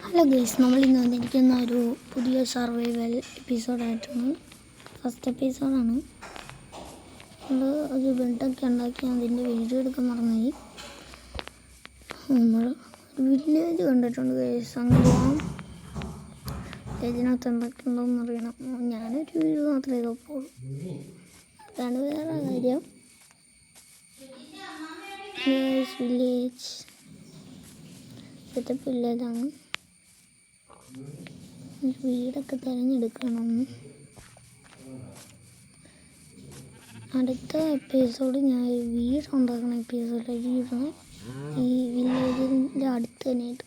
Hello guys, നമ്മൾ ഇന്ന് വന്നിരിക്കുന്ന ഒരു പുതിയ സർവൈവൽ എപ്പിസോഡായിട്ടാണ്. ഫസ്റ്റ് എപ്പിസോഡാണ്. നമ്മൾ ഒരു ബെഡൊക്കെ ഉണ്ടാക്കി അതിൻ്റെ വീഡിയോ എടുക്കാൻ മറന്നുപോയി. നമ്മൾ ഒരു വില്ലേജ് കണ്ടിട്ടുണ്ട് ഗൈസ്. അങ്ങനെ വില്ലേജിനകത്ത് എന്തൊക്കെ ഉണ്ടോയെന്ന് അറിയണം. ഞാനൊരു വീഡിയോ മാത്രമേ ഇതോളൂ. അതാണ് വേറെ കാര്യം. വില്ലേജ് സെറ്റപ്പ് വില്ലേജാണ്. വീടൊക്കെ തിരഞ്ഞെടുക്കണം. അടുത്ത എപ്പിസോഡ് ഞാൻ വീടുണ്ടാക്കുന്ന എപ്പിസോഡിലേക്ക് ഇടുന്നത്. ഈ വില്ലേജിൻ്റെ അടുത്ത് തന്നെയായിട്ട്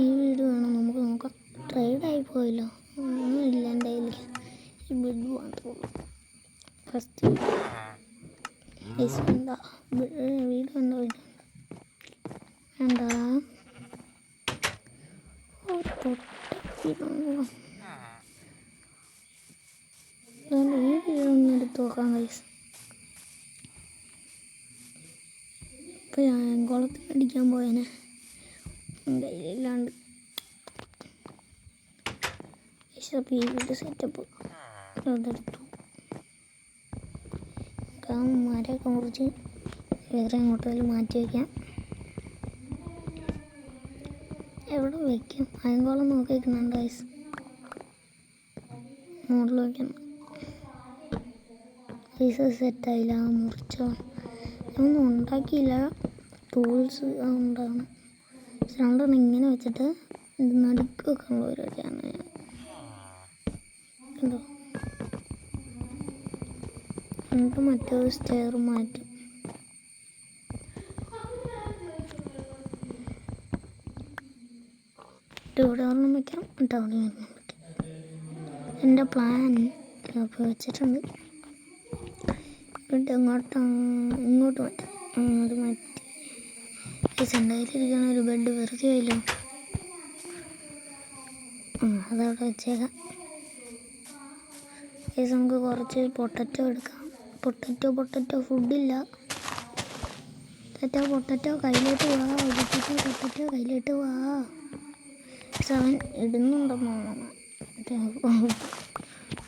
ഈ വീട് വേണം നമുക്ക് നോക്കാം. ട്രേഡായി പോയല്ലോ, ഒന്നും ഇല്ല എൻ്റെ കയ്യിൽ. ഈ ബെഡ് മാത്രമേ ഉള്ളൂ. ഫസ്റ്റ് വേണ്ട, വീട് വേണ്ട, വേണ്ട. ഈ വീടൊന്നും എടുത്ത് നോക്കാം ഗൈസ്. ഇപ്പം ഞാൻ കുളത്തിൽ അടിക്കാൻ പോയേനെ, കയ്യിലില്ലാണ്ട്. അപ്പം ഈ വീട് സെറ്റപ്പ് അതെടുത്തു. മരമൊക്കെ മുറിച്ച് വേറെ എങ്ങോട്ടെങ്കിലും മാറ്റി വയ്ക്കാം. എവിടെ വയ്ക്കും? അയങ്കോളം നോക്കി വയ്ക്കുന്നുണ്ട് ഗൈസ്. മുകളിൽ വയ്ക്കണം. പൈസ സെറ്റായില്ല, മുറിച്ചോ. ഒന്നും ഉണ്ടാക്കിയില്ല. ടൂൾസ് ഉണ്ടാകണം. രണ്ടെണ്ണം ഇങ്ങനെ വെച്ചിട്ട് ഇത് നടുക്ക് വെക്കാനുള്ള പരിപാടിയാണ് ഞാൻ. കണ്ടോ, എന്നിട്ട് മറ്റൊരു സ്റ്റെയർ മാറ്റും. ഇവിടെ ഒരെണ്ണം വയ്ക്കാം, എന്നിട്ട് അവിടെ ഒരെണ്ണം വയ്ക്കാം. എൻ്റെ പ്ലാൻ അപ്പോൾ വെച്ചിട്ടുണ്ട്. എന്നിട്ട് ഇങ്ങോട്ട് മാറ്റാം. അത് മാറ്റി സെൻ്ററിലിരിക്കണ ഒരു ബെഡ് വെറുതെ ആയില്ലോ. അതവിടെ വെച്ചേക്കാം. നമുക്ക് കുറച്ച് പൊട്ടറ്റോ എടുക്കാം. പൊട്ടറ്റോ ഫുഡില്ല. പൊട്ടറ്റോ കയ്യിലോട്ട് വാ. പൊട്ടറ്റോ കയ്യിലോട്ട് വാ. അവൻ ഇടുന്നുണ്ടെന്ന് തോന്നണം.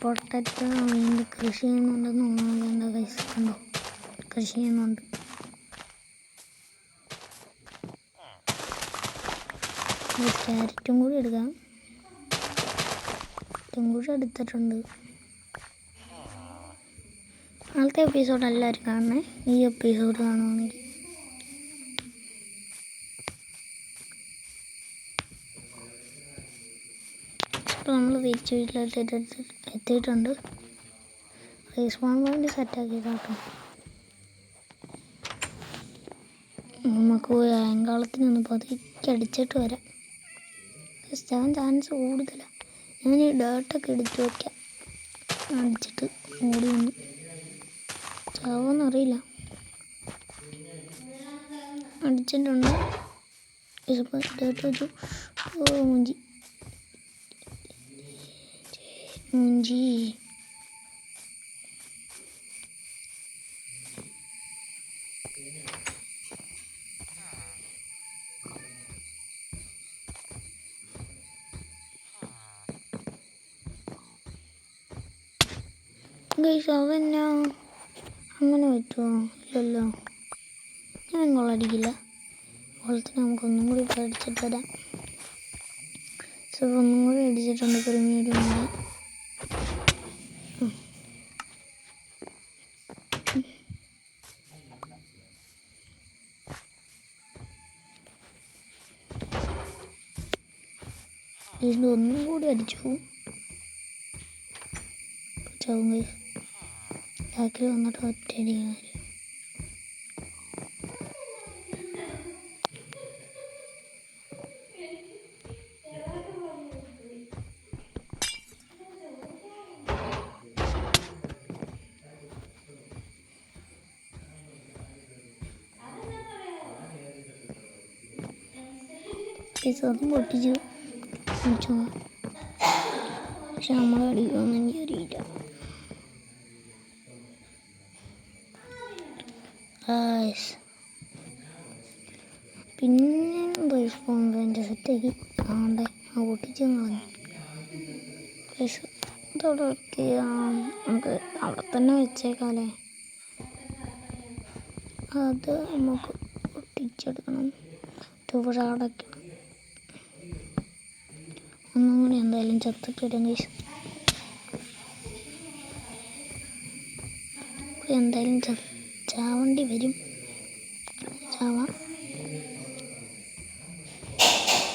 പൊട്ടറ്റോ വീണ്ടും കൃഷി ചെയ്യുന്നുണ്ടെന്ന് തോന്നുന്നു. എന്താ കൈസ് കണ്ടോ, കൃഷി ചെയ്യുന്നുണ്ട്. ക്യാരറ്റും കൂടി എടുക്കാം. ക്യാരറ്റും കൂടി എടുത്തിട്ടുണ്ട്. നാളത്തെ എപ്പിസോഡ് എല്ലാവരും കാണണേ. ഈ എപ്പിസോഡ് കാണുവാണെങ്കിൽ ഇപ്പോൾ നമ്മൾ തിരിച്ച് വീട്ടിലോട്ട് എത്തിയിട്ടുണ്ട്. റീസ്പോൺ പോയിന്റ് സെറ്റാക്കി കേട്ടോ. നമുക്ക് പോയി അയങ്കാളത്തിനൊന്ന് പതുക്കെ അടിച്ചിട്ട് വരാം. ചാവാൻ ചാൻസ് കൂടുതലാണ്. ഞാൻ ഈ ഡേർട്ടൊക്കെ എടുത്ത് വയ്ക്കാം. അടിച്ചിട്ട് ഓടി വന്നു ചാവോന്നറിയില്ല. അടിച്ചിട്ടുണ്ട്. ഡേർട്ട് വെച്ചു. മുഞ്ചി ഗൈസ്, അതെന്നാ അങ്ങനെ പറ്റുമോ? ഇല്ലല്ലോ, ഞാൻ ഗോളടിക്കില്ല. ഗോളത്തിന് നമുക്കൊന്നും കൂടി അടിച്ചിട്ട് വരാം. ഒന്നും കൂടി അടിച്ചിട്ടുണ്ട്. പെരുമീടുണ്ട്. വീണ്ടും ഒന്നും കൂടി അടിച്ചു ചാവും ഗൈസ്. ബാക്കിൽ വന്നിട്ട് ഒറ്റയടിക്കാൻ അതും പൊട്ടിച്ചു. പക്ഷെ നമ്മളെ അടിക്കുമെന്ന് എനിക്കറിയില്ല. പിന്നെ റീസ്പോൺ എൻ്റെ സെറ്റാക്കി ആണ്ടേ ആ ഒട്ടിച്ച് കളഞ്ഞു. ഇതവിടെ നമുക്ക് അവിടെ തന്നെ വെച്ചേക്കാല്ലേ. അത് നമുക്ക് ഒട്ടിച്ചെടുക്കണം. ഇവിടെ അടയ്ക്കണം. ഒന്നും കൂടി എന്തായാലും ചത്തിട്ടിടും ഗൈസ്. എന്തായാലും ചാവേണ്ടി വരും. ചാവാം.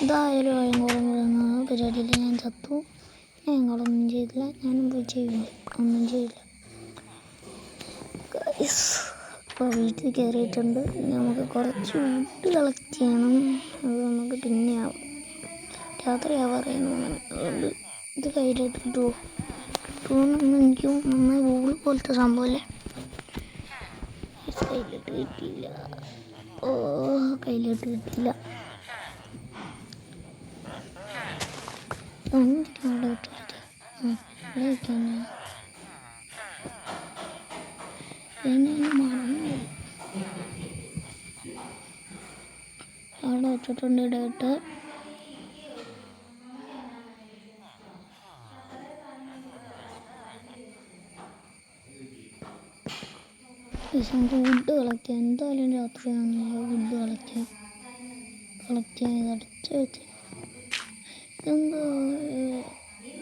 എന്തായാലും അയങ്കോളം പരിപാടിയിൽ ഞാൻ ചത്തു. ഞങ്ങളൊന്നും ചെയ്തില്ല. ഞാനും പോയി ചെയ്യുന്നു. ഒന്നും ചെയ്യില്ല. ഇപ്പോൾ വീട്ടിൽ കയറിയിട്ടുണ്ട്. നമുക്ക് കുറച്ച് ഫുഡ് കളക്ട് ചെയ്യണം. അത് നമുക്ക് പിന്നെ ആവും. രാത്രി ആവാറായിരുന്നു. അതുകൊണ്ട് ഇത് കയ്യിലോട്ട് കിട്ടുമെന്ന് എനിക്ക് നന്നായി ഗൂഗിൾ പോലത്തെ സംഭവമല്ലേ. കയ്യിലോട്ട് കിട്ടിയില്ല. കയ്യിലോട്ട് കിട്ടിയില്ല. അവിടെ വയ്ക്കാൻ അവിടെ വെച്ചിട്ടുണ്ട്. ഇടയിട്ട് നമുക്ക് വുഡ് കളക്ട് ചെയ്യാം. എന്തായാലും രാത്രിയാണല്ലോ വുഡ് കളക്ട് ചെയ്ത് അടിച്ച് വെച്ച്. ഇതെന്താ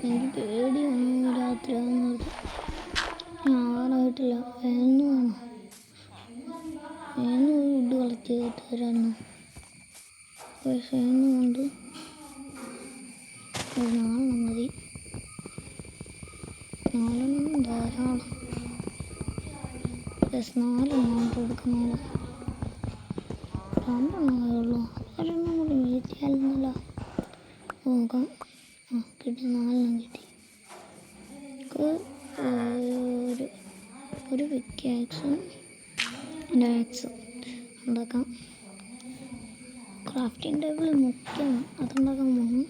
എനിക്ക് പേടിയാണ് രാത്രിയാകുന്നത്. ആവാറായിട്ടില്ല. വേഗം വേണം. വേഗം വുഡ് കളക്ട് ചെയ്തിട്ട് തരായിരുന്നു. വേഗം കൊണ്ട് 4 മതി. 4 ധാരാളം. 4 കൊടുക്കുന്നില്ല. 2 ഉള്ളൂ. 2 കൂടി വീട്ടിലല്ല. നോക്കാം. കിട്ടി. 4 കിട്ടി. ഒരു പിക്കാക്സും ആക്സും ഉണ്ടാക്കാം. Crafting table മുഖ്യമാണ്. അതുണ്ടാക്കാൻ പോകും.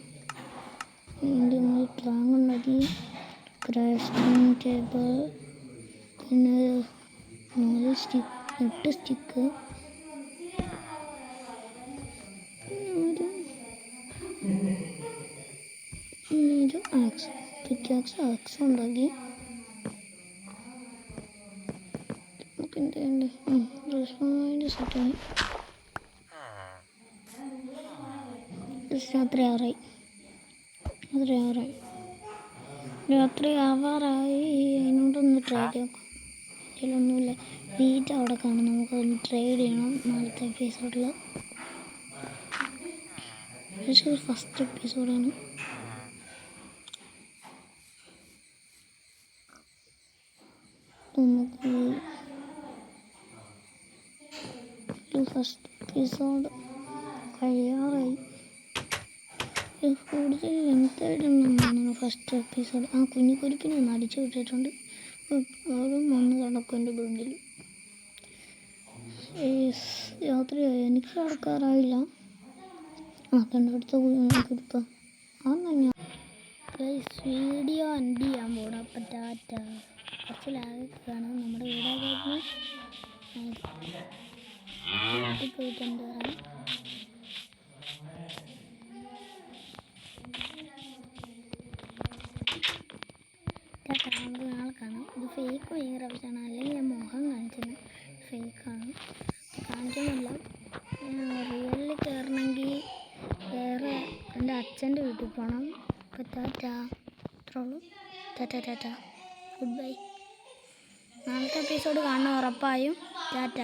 വേണ്ടി നമ്മൾ ട്രാങ്ക് ഉണ്ടാക്കി. ക്രാഫ്റ്റിംഗ് ടേബിൾ, പിന്നെ 8 സ്റ്റിക്ക്, ഒരു ആക്സ്, പിക്കാക്സ് ഉണ്ടാക്കി. നമുക്ക് എന്തുണ്ട് റെസ്പോണ്ട് സെറ്റായി. രാത്രി ആവാറായി. അതിനോടൊന്ന് ട്രേഡ് ചെയ്യാം. ഇതിലൊന്നുമില്ല. വീട് അവിടെ കാണും. നമുക്കൊന്ന് ട്രേഡ് ചെയ്യണം. നാളത്തെ എപ്പിസോഡിൽ. ഫസ്റ്റ് എപ്പിസോഡാണ്. നമുക്ക് ഫസ്റ്റ് എപ്പിസോഡ് കഴിയാറായി. കൂടുതൽ ലെങ്തായിട്ടൊന്നും ഫസ്റ്റ് എപ്പിസോഡ്. കുഞ്ഞിക്കുരുപ്പിനെ ഒന്ന് അടിച്ചു വിട്ടിട്ടുണ്ട്. അവരും വന്ന് കിടക്കും എൻ്റെ ബ്രിഡ്ജിൽ. രാത്രിയായി. എനിക്ക് കിടക്കാറായില്ല. കണ്ടെടുത്ത കുരുപ്പ് അതൊന്നും വീഡിയോ എൻഡ് ചെയ്യാൻ പോകണം. അപ്പം ടാറ്റ. കുറച്ച് ലാഗൊക്കെയാണ്. നമ്മുടെ വീടായിരുന്നു പോയിട്ടുണ്ട്. നമുക്ക് നാളെ കാണാം. ഇത് ഫേക്ക് ഭയങ്കര ആവശ്യമാണ്. അല്ലെങ്കിൽ ഞാൻ മുഖം കാണിച്ചത് ഫേക്കാണ്. കാണിക്കുന്നില്ല. റിയലിൽ കയറണമെങ്കിൽ വേറെ എൻ്റെ അച്ഛൻ്റെ വീട്ടിൽ പോകണം. അപ്പോൾ ടാറ്റ. അത്രേ ഉള്ളൂ. ടാറ്റ. Goodbye. നാളത്തെ എപ്പിസോഡ് കാണാൻ ഉറപ്പായും. ടാറ്റ.